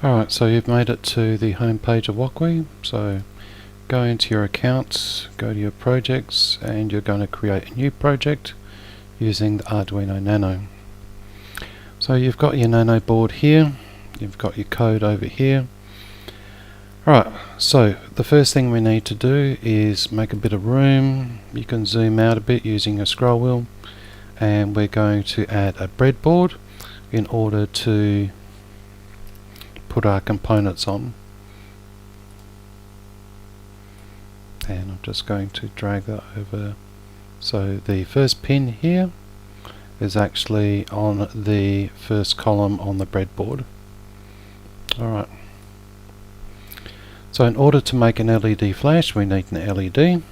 Alright, so you've made it to the home page of WokWi. So go into your accounts, go to your projects, and you're going to create a new project using the Arduino Nano. So you've got your Nano board here, you've got your code over here. Alright, so the first thing we need to do is make a bit of room. You can zoom out a bit using your scroll wheel, and we're going to add a breadboard in order to put our components on. And I'm just going to drag that over. So the first pin here is actually on the first column on the breadboard. Alright. So in order to make an LED flash, we need an LED.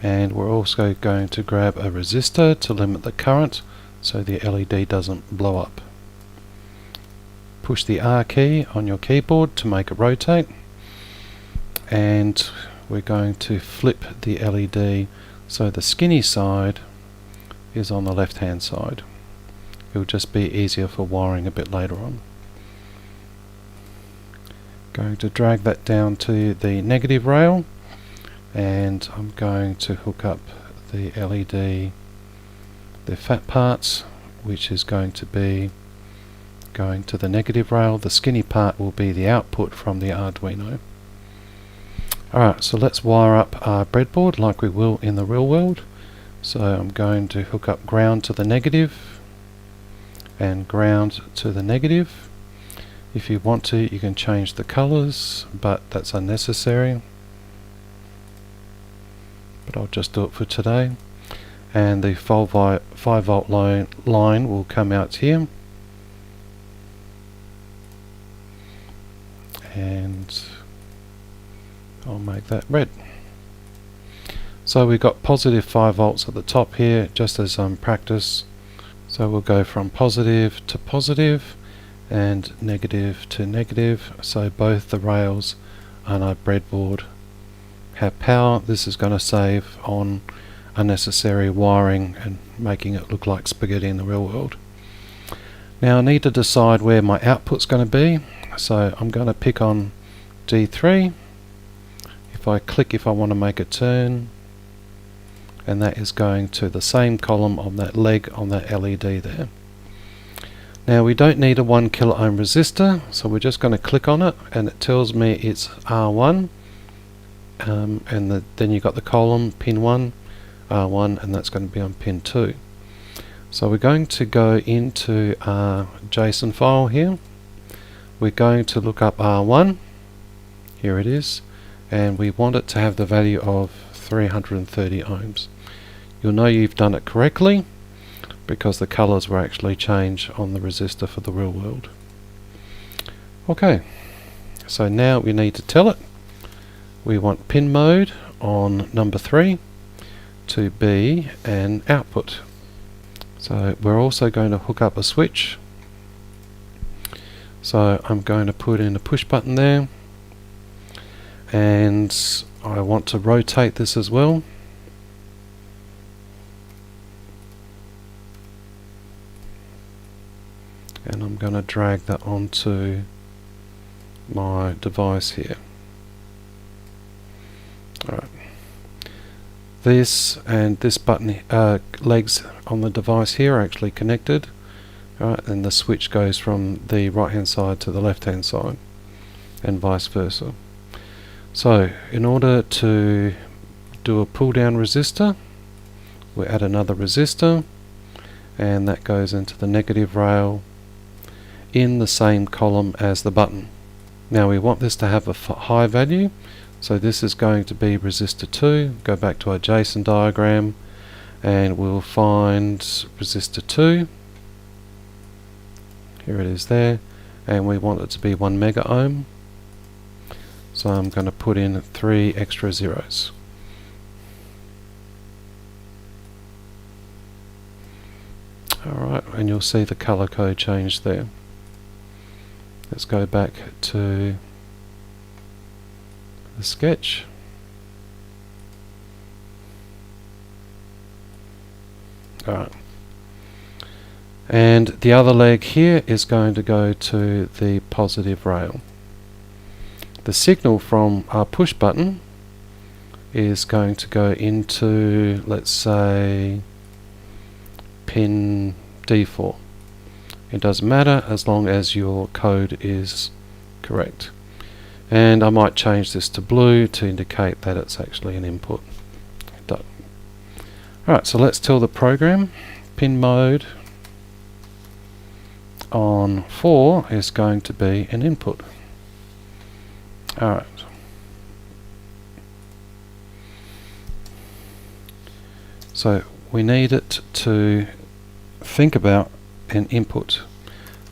And we're also going to grab a resistor to limit the current so the LED doesn't blow up. Push the R key on your keyboard to make it rotate, and we're going to flip the LED so the skinny side is on the left hand side. It will just be easier for wiring a bit later on. Going to drag that down to the negative rail, and I'm going to hook up the LED, the fat parts, which is going to be going to the negative rail. The skinny part will be the output from the Arduino. Alright, so let's wire up our breadboard like we will in the real world. So I'm going to hook up ground to the negative and ground to the negative. If you want to, you can change the colors, but that's unnecessary. But I'll just do it for today. And the 5 volt line will come out here, and I'll make that red. So we've got positive 5 volts at the top here, just as practice. So we'll go from positive to positive and negative to negative, so both the rails on our breadboard have power. This is going to save on unnecessary wiring and making it look like spaghetti in the real world. Now I need to decide where my output's going to be, so I'm going to pick on D3. If I click, if I want to make a turn, and that is going to the same column on that leg on that LED there. Now we don't need a 1 kilo ohm resistor, so we're just going to click on it, and it tells me it's R1, and then you've got the column pin 1, R1, and that's going to be on pin 2. So we're going to go into our JSON file here. We're going to look up R1, here it is, and we want it to have the value of 330 ohms. You'll know you've done it correctly because the colors will actually change on the resistor for the real world. Okay, so now we need to tell it we want pin mode on number 3 to be an output. So we're also going to hook up a switch. So I'm going to put in a push button there, and I want to rotate this as well. And I'm going to drag that onto my device here. Alright. This and this button legs on the device here are actually connected. Alright, and the switch goes from the right hand side to the left hand side, and vice versa. So in order to do a pull down resistor, we add another resistor, and that goes into the negative rail in the same column as the button. Now we want this to have a high value, so this is going to be resistor 2. Go back to our JSON diagram and we'll find resistor 2. Here it is there, and we want it to be 1 mega ohm. So I'm going to put in 3 extra zeros. Alright, and you'll see the color code change there. Let's go back to the sketch. Alright. And the other leg here is going to go to the positive rail. The signal from our push button is going to go into, let's say, pin D4. It doesn't matter as long as your code is correct. And I might change this to blue to indicate that it's actually an input. Done. Alright, so let's tell the program pin mode on 4 is going to be an input. Alright. So we need it to think about an input.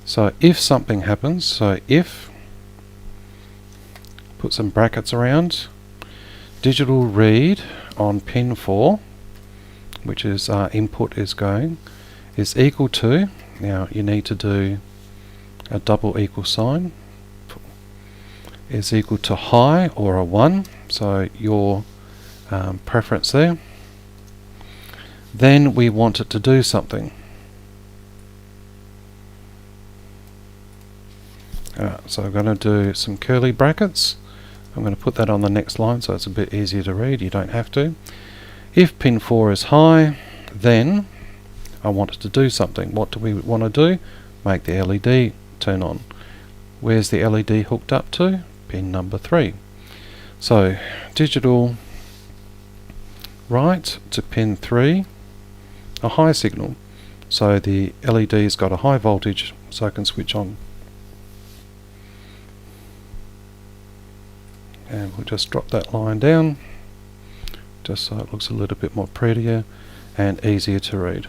So if something happens, so if, put some brackets around, digital read on pin 4, which is our input is going, is equal to, now you need to do a double equal sign, is equal to high or a 1, so your preference there. Then we want it to do something. So I'm going to do some curly brackets. I'm going to put that on the next line so it's a bit easier to read, you don't have to. If pin 4 is high, then I want it to do something. What do we want to do? Make the LED turn on. Where's the LED hooked up to? Pin number 3. So digital write to pin 3, a high signal. So the LED's got a high voltage so I can switch on. And we'll just drop that line down just so it looks a little bit more prettier and easier to read.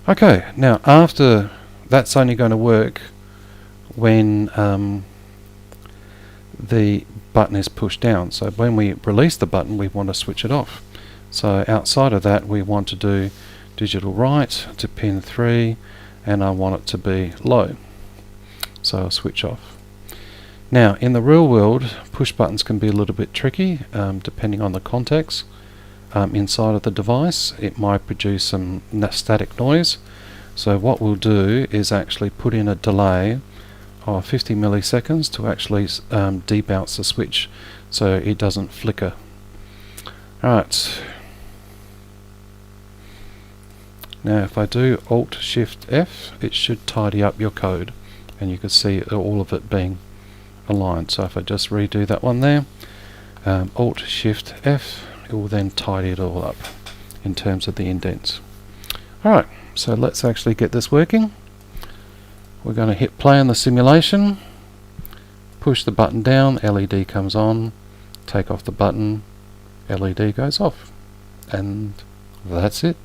Okay, now after that's only going to work when the button is pushed down. So when we release the button we want to switch it off. So outside of that we want to do digital write to pin 3 and I want it to be low. So I'll switch off. Now in the real world push buttons can be a little bit tricky depending on the context inside of the device. It might produce some static noise. So what we'll do is actually put in a delay of 50 milliseconds to actually debounce the switch so it doesn't flicker. Alright. Now if I do Alt Shift F it should tidy up your code and you can see all of it being aligned. So if I just redo that one there, Alt Shift F, it will then tidy it all up in terms of the indents. Alright, so let's actually get this working. We're going to hit play on the simulation, push the button down, LED comes on, take off the button, LED goes off, and that's it.